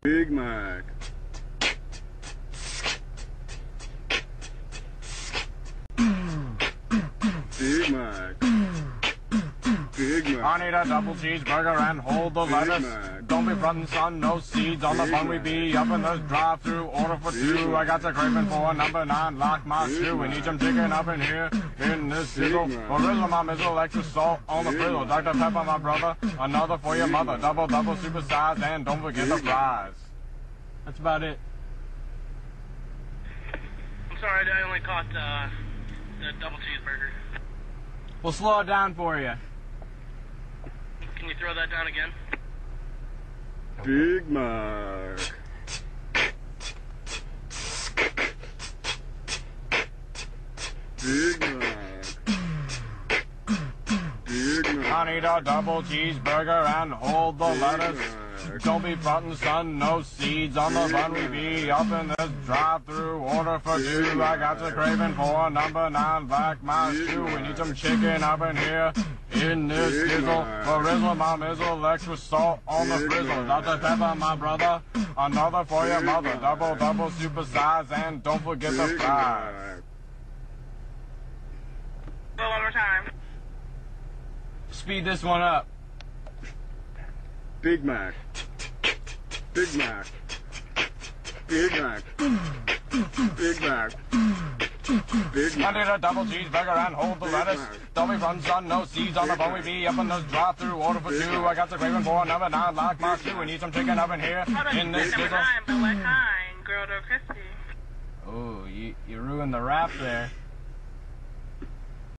Big Mac. Big Mac. Big Mac. I need a double cheeseburger and hold the lettuce. Mac. Don't be frontin', son, no seeds on the bun. We be up in the drive-thru, order for two. I got the craving for a number 9, lock my shoe. We need some chicken up in here, in this sizzle. Original, my mizzle, extra salt on the frizzle. Dr. Pepper, my brother, another for your mother. Double, super size, and don't forget the fries. That's about it. I'm sorry, I only caught the double cheeseburger. We'll slow it down for you. Can you throw that down again? Big Mac. Big Mac. Big Mac. I need a double cheeseburger and hold the lettuce. Don't be frontin', son, no seeds on the bun. We be up in this drive-thru, order for two. I got the craving for a number 9, black my stew. We need some chicken up in here, in this sizzle. Original, my mizzle, extra salt on the frizzle. Dr. Pepper, my brother, another for your mother. Double, super size, and don't forget the fries. Go one more time. Speed this one up. Big Mac. Big Mac. Big Mac. Big Mac. Big Mac. I need a double cheeseburger and hold the lettuce. Don't be frontin', son, no seeds on the bun. We be up in this drive-thru, order for two. I got the craving for a number 9, like my shoe. We need some chicken up in here, in this sizzle. Number 9, but what kind? Grilled or crispy? Oh, you ruined the rap there.